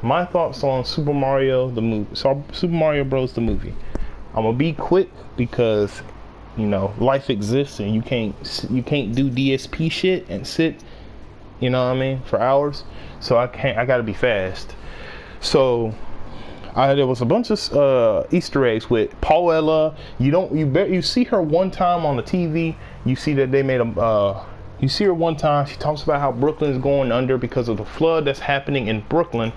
my thoughts on Super Mario the movie. So Super Mario Bros. The movie. I'm gonna be quick because, you know, life exists and you can't do DSP shit and sit, you know what I mean, for hours. So I gotta be fast. So there was a bunch of Easter eggs with Paula. You see her one time on the TV. You see that they made you see her one time. She talks about how Brooklyn is going under because of the flood that's happening in Brooklyn.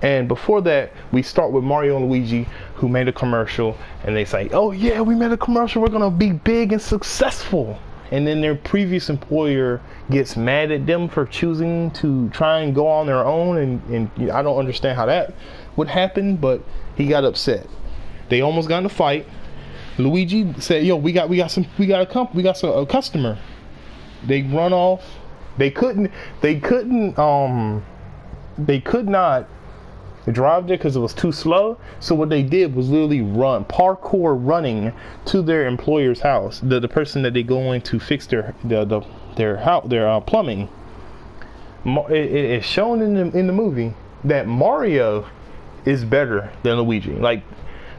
And before that, we start with Mario and Luigi, who made a commercial, and they say, "Oh yeah, we made a commercial. We're gonna be big and successful." And then their previous employer gets mad at them for choosing to try and go on their own, and I don't understand how that would happen, but he got upset. They almost got in a fight. Luigi said, "Yo, we got a customer." They run off. They could not drive there because it was too slow. So what they did was literally parkour running to their employer's house, the person that they going to fix their plumbing. It's shown in the movie that Mario is better than Luigi, like,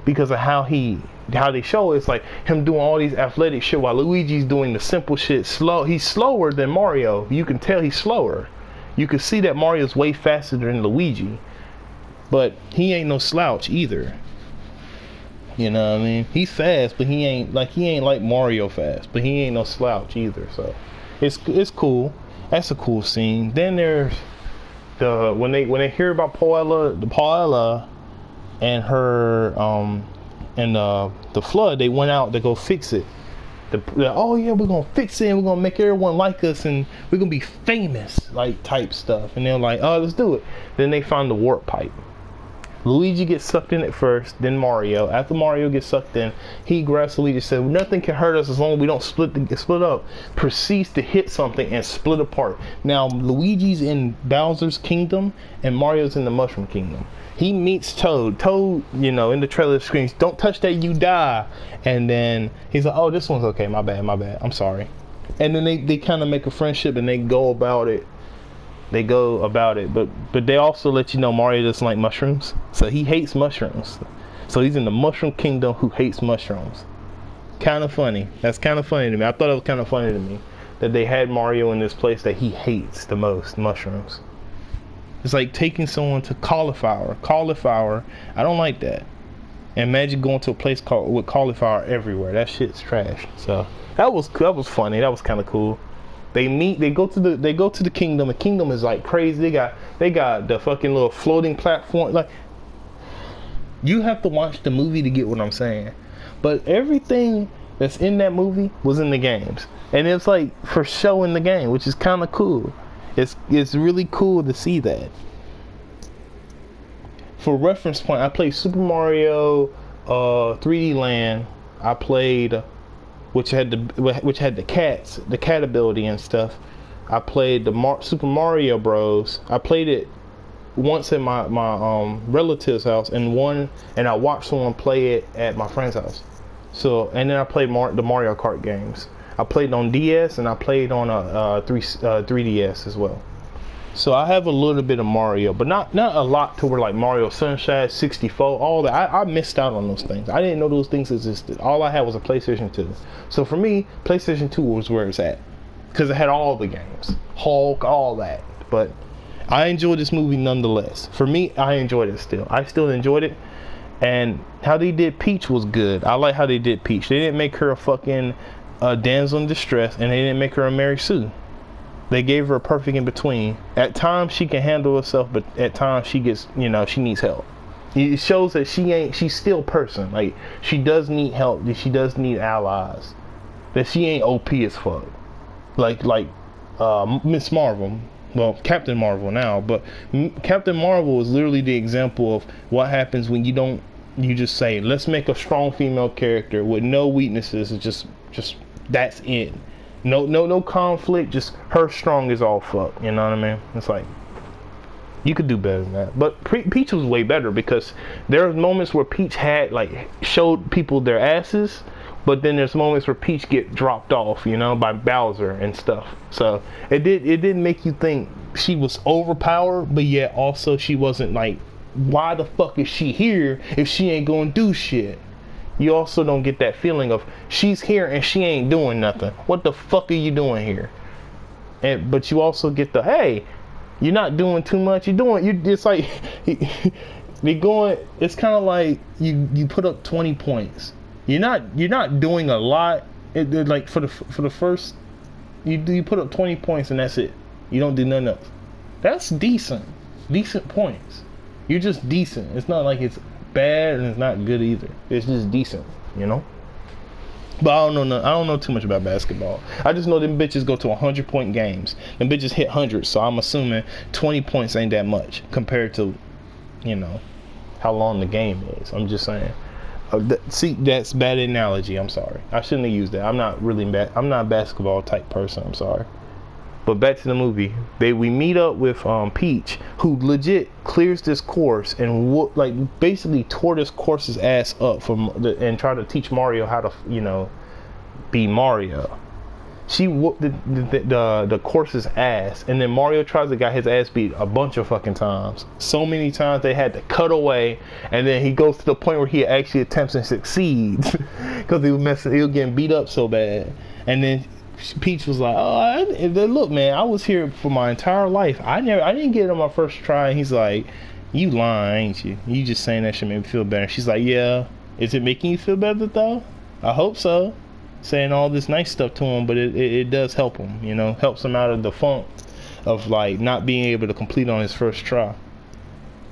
because of how they show it's like him doing all these athletic shit while Luigi's doing the simple shit slow. He's slower than Mario. You can tell he's slower. You can see that Mario's way faster than Luigi, but he ain't no slouch either. You know what I mean? He's fast, but he ain't like Mario fast, but he ain't no slouch either. So it's cool. That's a cool scene. Then there's when they hear about Paula and her and the flood, they went out to go fix it. Oh yeah, we're gonna fix it and we're gonna make everyone like us and we're gonna be famous, like, type stuff. And they're like, "Oh, let's do it." Then they find the warp pipe. Luigi gets sucked in it first, then Mario. After Mario gets sucked in, he grabs Luigi and says, "Nothing can hurt us as long as we don't split up." Proceeds to hit something and split apart. Now Luigi's in Bowser's Kingdom and Mario's in the Mushroom Kingdom. He meets Toad. Toad, you know, in the trailer screams, "Don't touch that, you die." And then he's like, "Oh, this one's okay, my bad, I'm sorry." And then they kind of make a friendship and they go about it. But they also let you know Mario doesn't like mushrooms. So he hates mushrooms. So he's in the Mushroom Kingdom who hates mushrooms. Kind of funny. That's kind of funny to me. I thought it was kind of funny to me that they had Mario in this place that he hates the most, mushrooms. It's like taking someone to cauliflower. Cauliflower, I don't like that. And imagine going to a place with cauliflower everywhere. That shit's trash. So that was funny. That was kind of cool. They go to the kingdom. The kingdom is like crazy. They got the fucking little floating platform. Like, you have to watch the movie to get what I'm saying. But everything that's in that movie was in the games, and it's like for show in the game, which is kind of cool. It's really cool to see that. For reference point, I played Super Mario 3D Land. I played which had the cat ability and stuff. I played the Super Mario Bros. I played it once at my relative's house, and I watched someone play it at my friend's house. So, and then I played the Mario Kart games. I played on DS and I played on a 3DS as well. So I have a little bit of Mario, but not a lot to where like Mario Sunshine 64, all that. I missed out on those things. I didn't know those things existed. All I had was a PlayStation 2. So for me, PlayStation 2 was where it's at, because it had all the games, Hulk, all that. But I enjoyed this movie nonetheless. For me, I enjoyed it still. I still enjoyed it. And how they did Peach was good. I like how they did Peach. They didn't make her a fucking damsel in distress, and they didn't make her a Mary Sue. They gave her a perfect in between. At times she can handle herself, but at times she gets, she needs help. It shows that she's still a person. Like, she does need help. She does need allies. That she ain't OP as fuck. Like Miss Marvel. Well, Captain Marvel now, but Captain Marvel is literally the example of what happens when you just say, let's make a strong female character with no weaknesses. It's just that's it. No conflict, just her strong as all fuck. You know what I mean? It's like, you could do better than that. But Peach was way better, because there are moments where Peach showed people their asses, but then there's moments where Peach get dropped off, by Bowser and stuff. So it didn't make you think she was overpowered, but yet also she wasn't like why the fuck is she here if she ain't gonna do shit? You also don't get that feeling of she's here and she ain't doing nothing. What the fuck are you doing here? But you also get the, hey, you're not doing too much. It's like they going. It's kind of like you put up 20 points. You're not doing a lot. Like for the first, you put up 20 points and that's it. You don't do nothing else. That's decent points. You're just decent. It's not like it's bad and it's not good either. It's just decent, you know. But I don't know too much about basketball. I just know them bitches go to 100-point games. Them bitches hit hundreds, so I'm assuming 20 points ain't that much compared to, you know, how long the game is. I'm just saying. See, that's bad analogy. I'm sorry. I shouldn't have used that. I'm not a basketball type person. I'm sorry. But back to the movie. We meet up with Peach, who legit clears this course and basically tore this course's ass up and try to teach Mario how to, you know, be Mario. She whooped the course's ass, and then Mario tries to get his ass beat a bunch of fucking times. So many times they had to cut away, and then he goes to the point where he actually attempts and succeeds because he was getting beat up so bad. And then Peach was like, "Oh, look, man, I was here for my entire life. I didn't get it on my first try." And he's like, "You lying, ain't you? You just saying that should make me feel better." She's like, "Yeah. Is it making you feel better though? I hope so." Saying all this nice stuff to him, but it does help him, you know, helps him out of the funk of like not being able to complete on his first try,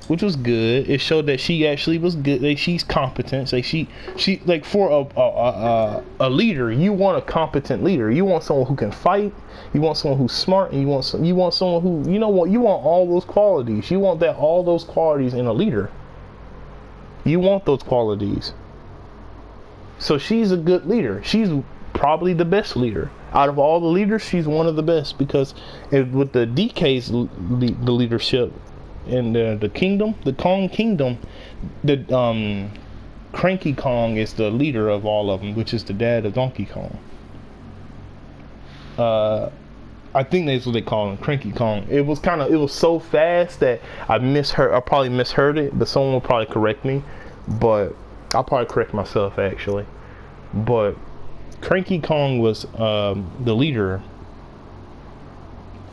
which was good. It showed that she actually was good. Like, she's competent. Like she like for a leader, you want a competent leader. You want someone who can fight. You want someone who's smart, and you want someone who, you know what, you want all those qualities. You want all those qualities in a leader. You want those qualities. So she's a good leader. She's probably the best leader. Out of all the leaders, she's one of the best, because with the DK's the leadership in the kingdom, the Kong Kingdom, the Cranky Kong is the leader of all of them, which is the dad of Donkey Kong. I think that's what they call him, Cranky Kong. It was so fast that I probably misheard it, but someone will probably correct me. But I'll probably correct myself actually. But Cranky Kong was the leader,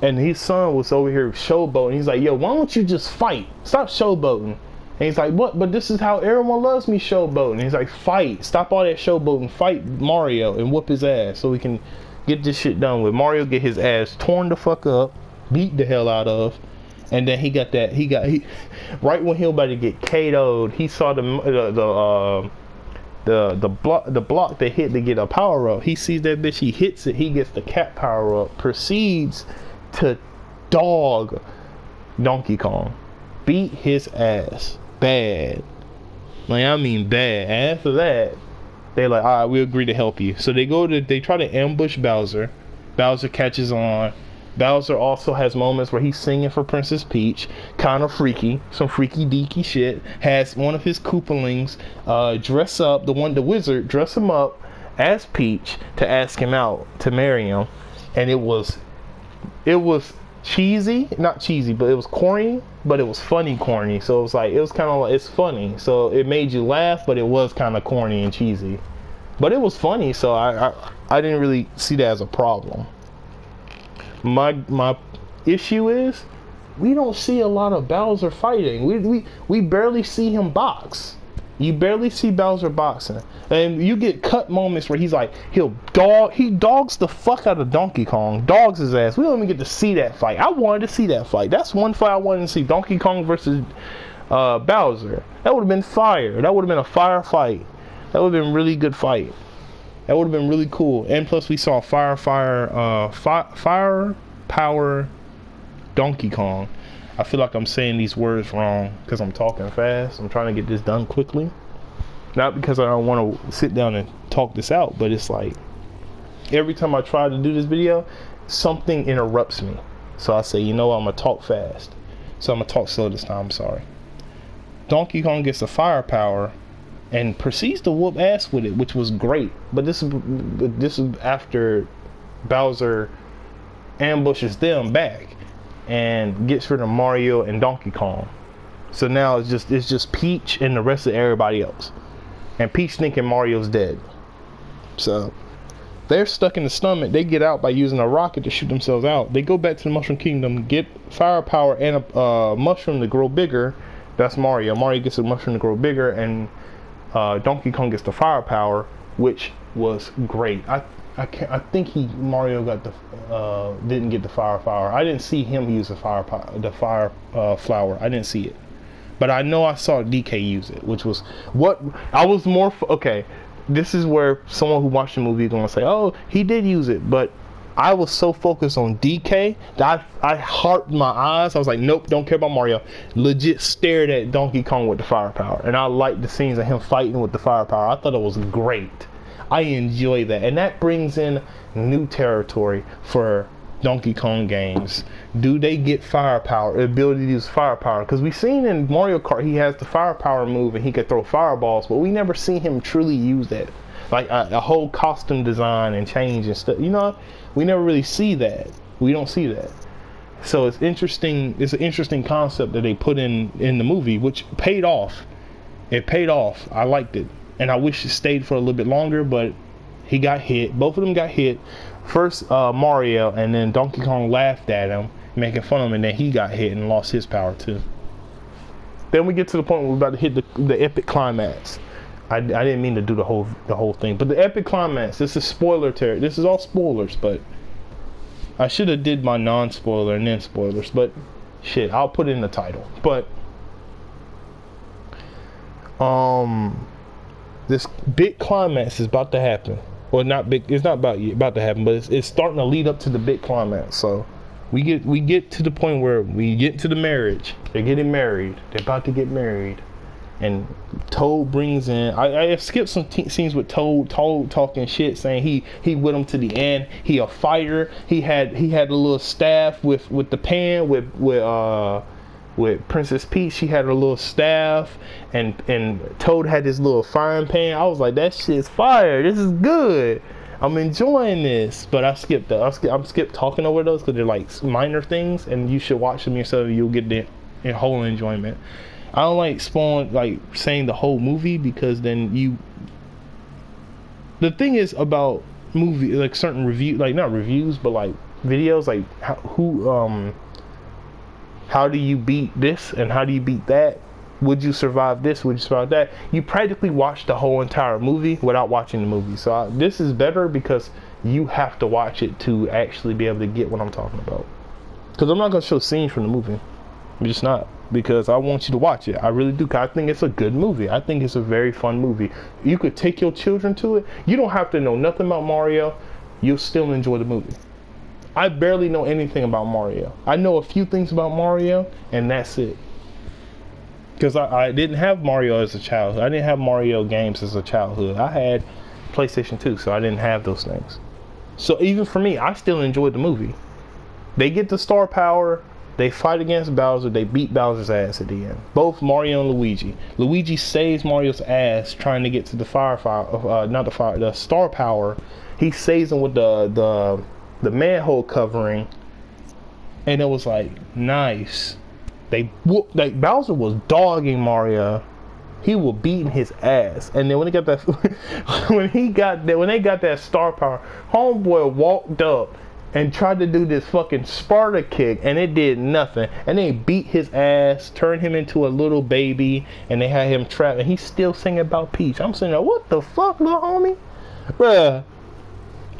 and his son was over here showboating. He's like, "Yo, why don't you just fight? Stop showboating." And he's like, "What? But this is how everyone loves me, showboating." And he's like, "Fight! Stop all that showboating. Fight Mario and whoop his ass so we can get this shit done with." Mario get his ass torn the fuck up, beat the hell out of. And then he right when he was about to get KO'd, he saw the block they hit to get a power up. He sees that bitch, he hits it, he gets the cat power up, proceeds to dog Donkey Kong, beat his ass bad. Like, I mean bad. And after that, they like, "Alright, we agree to help you." So they try to ambush Bowser. Bowser catches on. Bowser also has moments where he's singing for Princess Peach, kind of freaky, some freaky deaky shit. Has one of his Koopalings dress up, the wizard dress him up as Peach to ask him out to marry him, and it was cheesy, not cheesy, but it was corny, but it was funny corny. So it was kind of like, it's funny, so it made you laugh, but it was kind of corny and cheesy, but it was funny. So I didn't really see that as a problem. My issue is we don't see a lot of Bowser fighting. We barely see him box. You barely see Bowser boxing, and you get cut moments where he's like, he dogs the fuck out of Donkey Kong, dogs his ass. We don't even get to see that fight. I wanted to see that fight. That's one fight I wanted to see: Donkey Kong versus Bowser. That would have been fire. That would have been a fire fight. That would have been a really good fight. That would have been really cool. And plus, we saw fire power Donkey Kong. I feel like I'm saying these words wrong because I'm talking fast. I'm trying to get this done quickly. Not because I don't want to sit down and talk this out, but it's like every time I try to do this video, something interrupts me. So I say, you know what, I'm going to talk fast. So I'm going to talk slow this time. I'm sorry. Donkey Kong gets the firepower and proceeds to whoop ass with it, which was great. But this is after Bowser ambushes them back and gets rid of Mario and Donkey Kong. So now it's just Peach and the rest of everybody else. And Peach thinking Mario's dead. So they're stuck in the stomach. They get out by using a rocket to shoot themselves out. They go back to the Mushroom Kingdom, get firepower and a mushroom to grow bigger. That's Mario. Mario gets a mushroom to grow bigger, and Donkey Kong gets the firepower, which was great. I think Mario got the didn't get the firepower. I didn't see him use the fire flower. I didn't see it, but I know I saw DK use it, which was what I was more okay. This is where someone who watched the movie is gonna say, "Oh, he did use it," but I was so focused on DK that I harped my eyes. I was like, "Nope, don't care about Mario." Legit stared at Donkey Kong with the firepower, and I liked the scenes of him fighting with the firepower. I thought it was great. I enjoy that, and that brings in new territory for Donkey Kong games. Do they get firepower, ability to use firepower? Because we've seen in Mario Kart he has the firepower move and he can throw fireballs, but we never see him truly use that, like a whole costume design and change and stuff. You know, we never really see that. We don't see that. So it's interesting. It's an interesting concept that they put in the movie, which paid off. It paid off. I liked it. And I wish it stayed for a little bit longer, but he got hit. Both of them got hit. First Mario, and then Donkey Kong laughed at him, making fun of him, and then he got hit and lost his power too. Then we get to the point where we're about to hit the epic climax. I didn't mean to do the whole thing, but the epic climax. This is spoiler territory. This is all spoilers, but I should have did my non-spoiler and then spoilers. But shit, I'll put it in the title. But this big climax is about to happen. Well, not big. It's not about to happen, but it's starting to lead up to the big climax. So we get to the point where we get to the marriage. They're getting married. They're about to get married, and Toad brings in. I skipped some scenes with Toad talking shit, saying he with him to the end. He a fighter. He had a little staff with the pan with Princess Peach. She had her little staff, and Toad had his little frying pan. I was like, that shit's fire. This is good. I'm enjoying this. But I skipped talking over those because they're like minor things, and you should watch them yourself. You'll get the whole enjoyment. I don't like saying the whole movie, because then the thing is about movie, like certain not reviews, but like videos, like how do you beat this and how do you beat that? Would you survive this? Would you survive that? You practically watch the whole entire movie without watching the movie. So this is better because you have to watch it to actually be able to get what I'm talking about. Because I'm not going to show scenes from the movie. I'm just not. Because I want you to watch it. I really do. Because I think it's a good movie. I think it's a very fun movie. You could take your children to it. You don't have to know nothing about Mario. You'll still enjoy the movie. I barely know anything about Mario. I know a few things about Mario, and that's it. Because I didn't have Mario as a child. I didn't have Mario games as a childhood. I had PlayStation 2, so I didn't have those things. So even for me, I still enjoyed the movie. They get the star power. They fight against Bowser. They beat Bowser's ass at the end. Both Mario and Luigi. Luigi saves Mario's ass trying to get to the the star power. He saves him with the manhole covering, and it was like nice. Bowser was dogging Mario. He was beating his ass, and then when they got that star power, homeboy walked up and tried to do this fucking Sparta kick, and it did nothing. And they beat his ass, turned him into a little baby, and they had him trapped, and he's still singing about Peach. I'm sitting there, what the fuck, little homie? Bruh.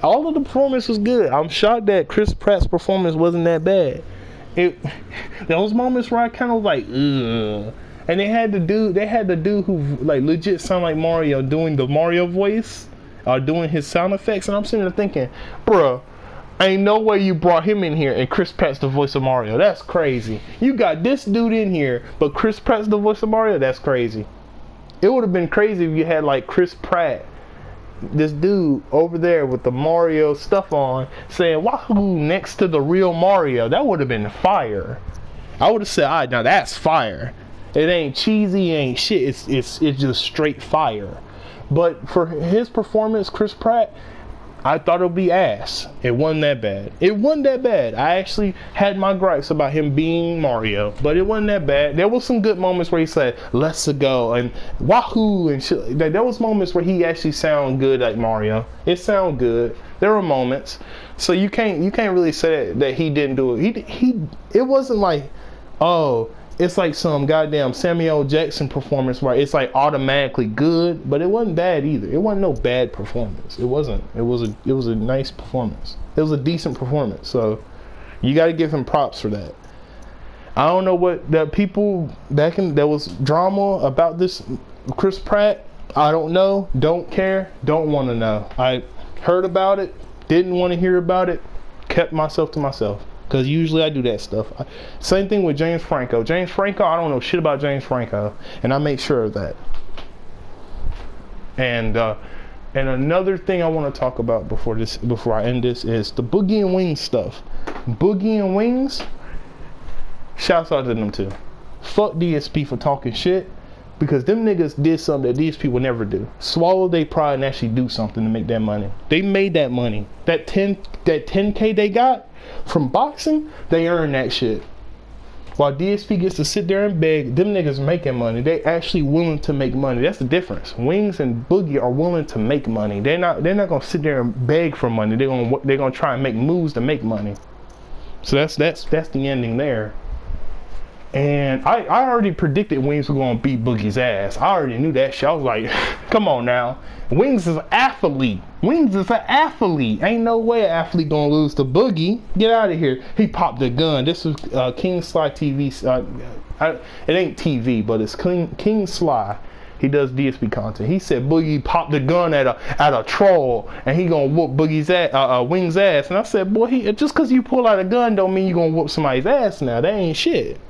All of the performance was good. I'm shocked that Chris Pratt's performance wasn't that bad. Those moments where I kind of like, ugh. And they had the dude who like legit sound like Mario doing the Mario voice, doing his sound effects, and I'm sitting there thinking, bruh, ain't no way you brought him in here and Chris Pratt's the voice of Mario. That's crazy. You got this dude in here, but Chris Pratt's the voice of Mario? That's crazy. It would have been crazy if you had like Chris Pratt, this dude over there with the Mario stuff on, saying wahoo next to the real Mario. That would have been fire. I would have said, alright, now that's fire. It ain't cheesy, it ain't shit. It's just straight fire. But for his performance, Chris Pratt, I thought it would be ass. It wasn't that bad. It wasn't that bad. I actually had my gripes about him being Mario, but it wasn't that bad. There was some good moments where he said "Let's go" and "Wahoo" and shit. There was moments where he actually sounded good like Mario. It sounded good. There were moments, so you can't really say that he didn't do it. It wasn't like, oh, it's like some goddamn Samuel Jackson performance where it's like automatically good, but it wasn't bad either. It wasn't no bad performance. It wasn't. It was a nice performance. It was a decent performance. So you got to give him props for that. I don't know what the people there was drama about this Chris Pratt. I don't know. Don't care. Don't want to know. I heard about it. Didn't want to hear about it. Kept myself to myself. Because usually I do that stuff. Same thing with James Franco. James Franco, I don't know shit about James Franco. And I make sure of that. And another thing I want to talk about before I end this is the Boogie and Wings stuff. Boogie and Wings, shouts out to them too. Fuck DSP for talking shit. Because them niggas did something that DSP would never do. Swallow their pride and actually do something to make that money. They made that money. That 10K they got from boxing, they earned that shit. While DSP gets to sit there and beg, them niggas making money. They actually willing to make money. That's the difference. Wings and Boogie are willing to make money. They're not gonna sit there and beg for money. They're gonna try and make moves to make money. So that's the ending there. And I already predicted Wings were gonna beat Boogie's ass. I already knew that shit. I was like, come on now. Wings is an athlete. Wings is an athlete. Ain't no way an athlete gonna lose to Boogie. Get out of here. He popped a gun. This was King Sly TV. It ain't TV, but it's King Sly. He does DSP content. He said Boogie popped the gun at a troll and he gonna whoop Boogie's ass, Wings' ass. And I said, boy, just cause you pull out a gun don't mean you gonna whoop somebody's ass now. That ain't shit.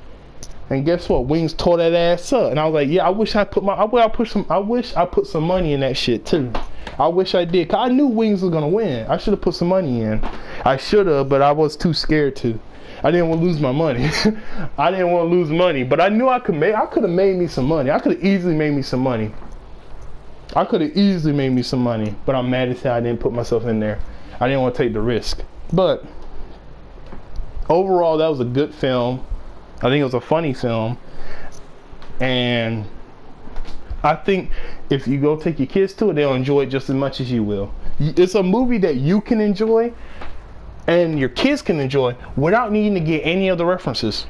And guess what? Wings tore that ass up. And I was like, yeah, I wish I put some money in that shit too. I wish I did. Cause I knew Wings was gonna win. I should have put some money in. I should have, but I was too scared to. I didn't want to lose my money. I didn't want to lose money, but I knew I could have made me some money. I could have easily made me some money. But I'm mad as hell I didn't put myself in there. I didn't want to take the risk. But overall, that was a good film. I think it was a funny film, and I think if you go take your kids to it, they'll enjoy it just as much as you will. It's a movie that you can enjoy and your kids can enjoy without needing to get any other references,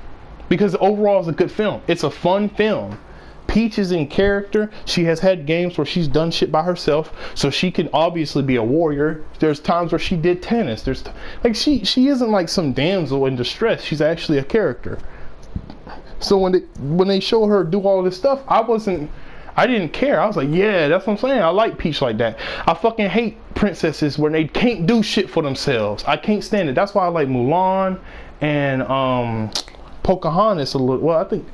because overall it's a good film. It's a fun film. Peach is in character. She has had games where she's done shit by herself, so she can obviously be a warrior. There's times where she did tennis. There's like she isn't like some damsel in distress. She's actually a character. So when they show her do all this stuff, I didn't care. I was like, yeah, that's what I'm saying. I like Peach like that. I fucking hate princesses when they can't do shit for themselves. I can't stand it. That's why I like Mulan and Pocahontas a little. Well, I think,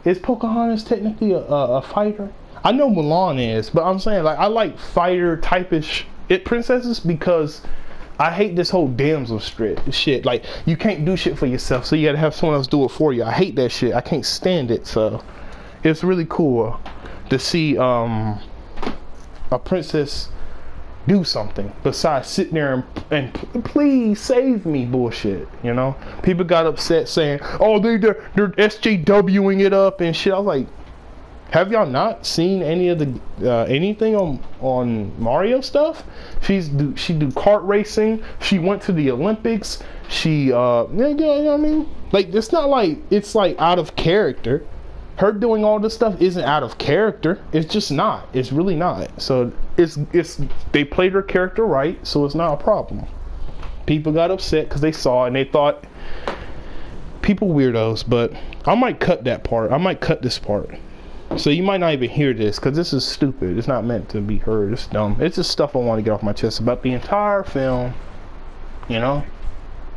is Pocahontas technically a fighter? I know Mulan is, but I'm saying like I like fighter type-ish princesses because I hate this whole damsel shit. Like, you can't do shit for yourself, so you gotta have someone else do it for you. I hate that shit. I can't stand it. So it's really cool to see a princess do something besides sitting there and please save me bullshit. You know, people got upset saying, oh, they're SJWing it up and shit. I was like, have y'all not seen any of the anything on Mario stuff? She do kart racing. She went to the Olympics. She you know what I mean? Like, it's not like it's like out of character. Her doing all this stuff isn't out of character. It's just not. It's really not. So it's they played her character right, so it's not a problem. People got upset because they saw it and they thought people weirdos, but I might cut that part. I might cut this part. So you might not even hear this because this is stupid. It's not meant to be heard. It's dumb. It's just stuff I want to get off my chest about the entire film. You know,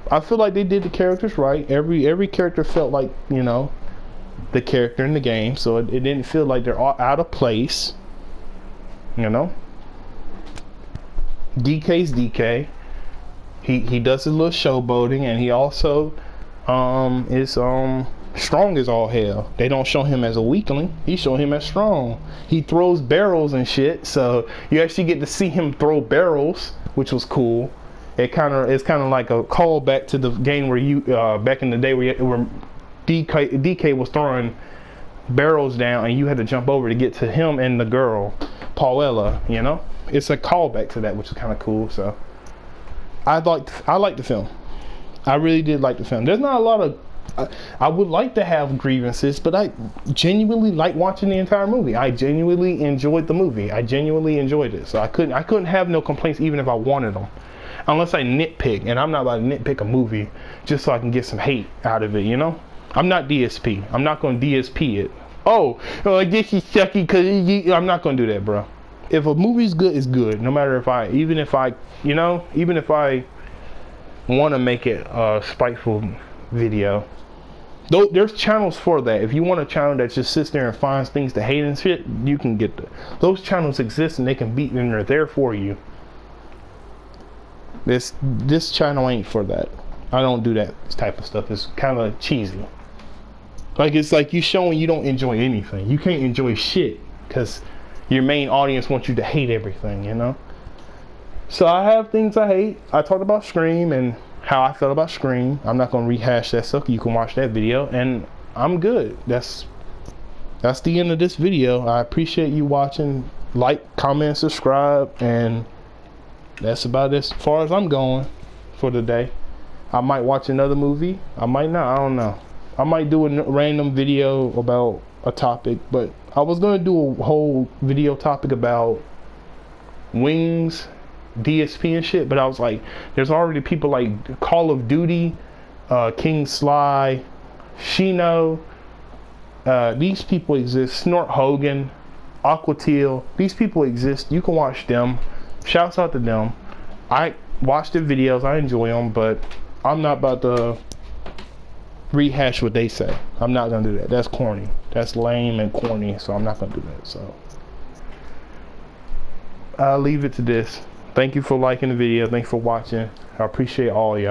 I feel like they did the characters right. Every character felt like, you know, the character in the game, so it didn't feel like they're all out of place. You know, DK's DK. He does his little showboating, and he also is strong as all hell. They don't show him as a weakling. He show him as strong. He throws barrels and shit, so you actually get to see him throw barrels which was cool. It's kind of like a callback to the game where you back in the day where DK was throwing barrels down and you had to jump over to get to him and the girl Paulella. You know, it's a callback to that, which is kind of cool. So I liked the film. I really did like the film. There's not a lot of I would like to have grievances, but I genuinely like watching the entire movie. I genuinely enjoyed the movie. I genuinely enjoyed it. So I couldn't have no complaints even if I wanted them. Unless I nitpick, and I'm not about to nitpick a movie just so I can get some hate out of it, you know? I'm not DSP. I'm not going to DSP it. Oh, this is sucky because I'm not going to do that, bro. If a movie's good, it's good. No matter even if I want to make it a spiteful video. Though there's channels for that. If you want a channel that just sits there and finds things to hate and shit, you can get those channels exist and they can beat and they're there for you. This channel ain't for that. I don't do that type of stuff. It's kind of cheesy. Like it's like you showing you don't enjoy anything. You can't enjoy shit because your main audience wants you to hate everything, you know? So I have things I hate. I talked about Scream and how I felt about Scream. I'm not gonna rehash that stuff. You can watch that video and I'm good. That's the end of this video. I appreciate you watching. Like, comment, subscribe, and that's about as far as I'm going for the day. I might watch another movie. I might not. I don't know. I might do a random video about a topic, but I was gonna do a whole video topic about Wings, DSP and shit, but I was like, there's already people like Call of Duty, King Sly, Shino. These people exist. Snort Hogan, Aqua Teal. These people exist. You can watch them. Shouts out to them. I watch their videos. I enjoy them, but I'm not about to rehash what they say. I'm not gonna do that. That's corny. That's lame and corny. So I'm not gonna do that. So I'll leave it to this. Thank you for liking the video. Thanks for watching. I appreciate all y'all.